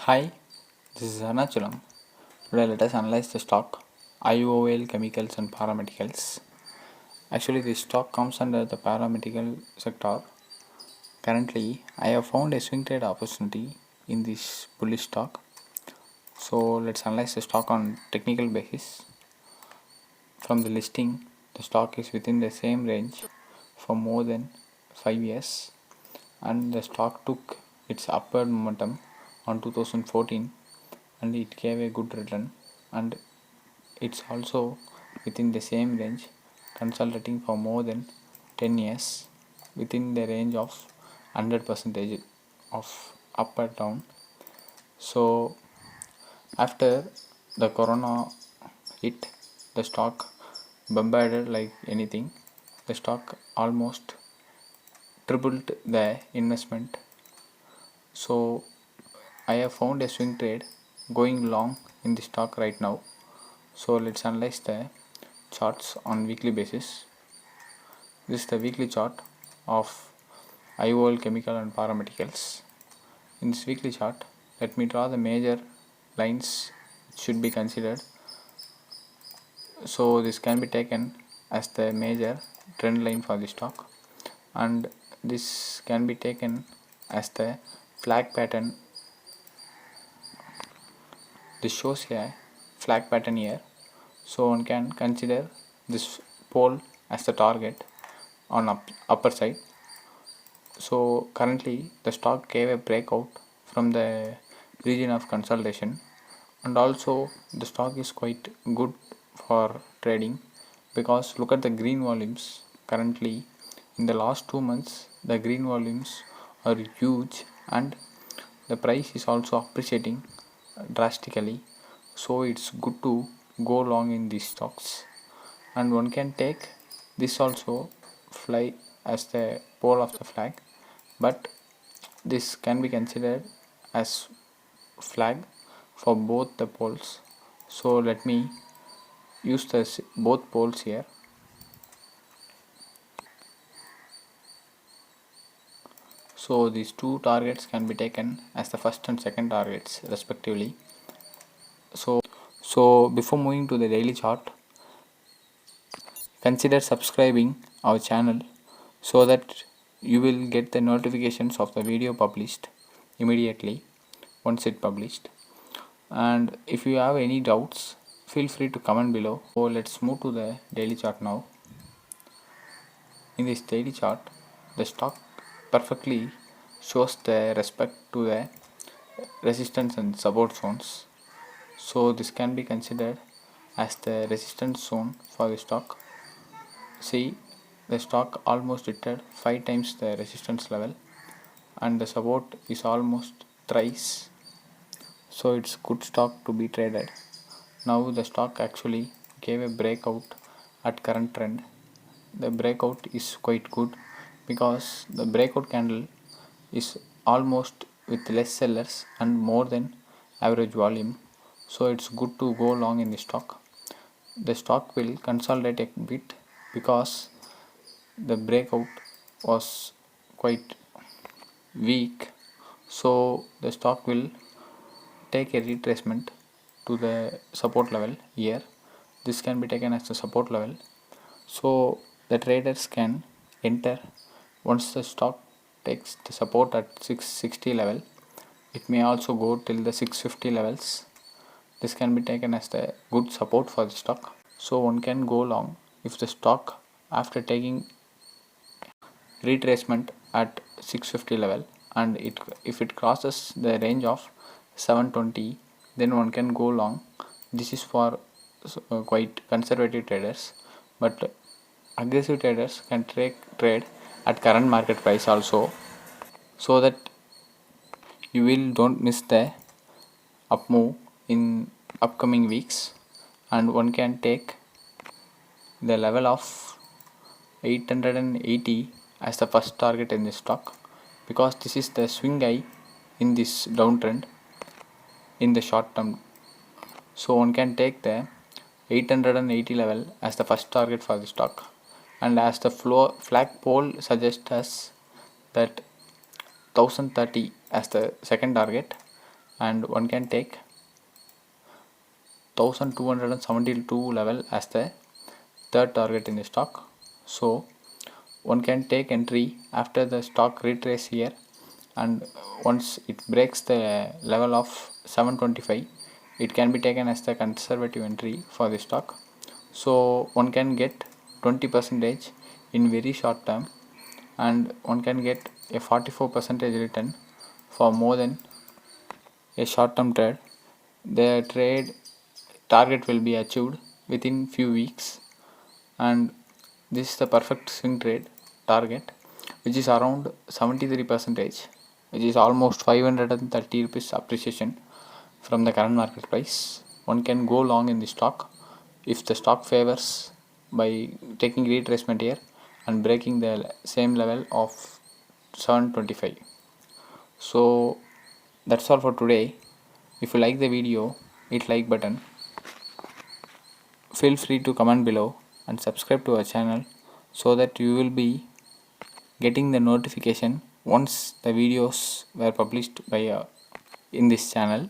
Hi, this is Arnachalam. Today let us analyze the stock IOL chemicals and paramedicals. Actually, this stock comes under the paramedical sector. Currently, I have found a swing trade opportunity in this bullish stock. So let's analyze the stock on technical basis. From the listing, the stock is within the same range for more than 5 years, and the stock took its upward momentum on 2014 and it gave a good return, and it's also within the same range consolidating for more than 10 years within the range of 100% of up or down. So after the corona hit, the stock bombarded like anything. The stock almost tripled the investment. So I have found a swing trade going long in the stock right now. So let's analyze the charts on weekly basis. This is the weekly chart of IOL chemical and paramedicals. In this weekly chart, let me draw the major lines which should be considered. So this can be taken as the major trend line for the stock, and this can be taken as the flag pattern. This shows a flag pattern here, so one can consider this pole as the target on upper side. So currently the stock gave a breakout from the region of consolidation, and also the stock is quite good for trading because look at the green volumes. Currently in the last 2 months the green volumes are huge, and the price is also appreciating drastically, so it's good to go long in these stocks. And one can take this also fly as the pole of the flag, but this can be considered as flag for both the poles. So let me use this both poles here. So these two targets can be taken as the first and second targets respectively. So before moving to the daily chart, consider subscribing our channel so that you will get the notifications of the video published immediately once it published. And if you have any doubts, feel free to comment below. So let's move to the daily chart now. In this daily chart, the stock perfectly shows the respect to the resistance and support zones. So this can be considered as the resistance zone for the stock. See, the stock almost hit 5 times the resistance level, and the support is almost thrice. So it's good stock to be traded. Now the stock actually gave a breakout at current trend. The breakout is quite good because the breakout candle is almost with less sellers and more than average volume, so it's good to go long in the stock. The stock will consolidate a bit because the breakout was quite weak, so the stock will take a retracement to the support level here. This can be taken as the support level, so the traders can enter once the stock takes the support at 660 level. It may also go till the 650 levels. This can be taken as the good support for the stock, so one can go long if the stock after taking retracement at 650 level, and if it crosses the range of 720, then one can go long. This is for quite conservative traders, but aggressive traders can trade at current market price also, so that you will don't miss the up move in upcoming weeks. And one can take the level of 880 as the first target in this stock, because this is the swing high in this downtrend in the short term. So one can take the 880 level as the first target for the stock, and as the flag pole suggests us that 1030 as the second target, and one can take 1272 level as the third target in the stock. So one can take entry after the stock retrace here, and once it breaks the level of 725, it can be taken as the conservative entry for the stock. So one can get 20% in very short term, and one can get a 44% return for more than a short term trade. The trade target will be achieved within few weeks, and this is the perfect swing trade target, which is around 73%, which is almost 530 rupees appreciation from the current market price. One can go long in the stock if the stock favors by taking retracement here and breaking the same level of 725. So that's all for today. If you like the video, hit like button. Feel free to comment below and subscribe to our channel so that you will be getting the notification once the videos were published by in this channel.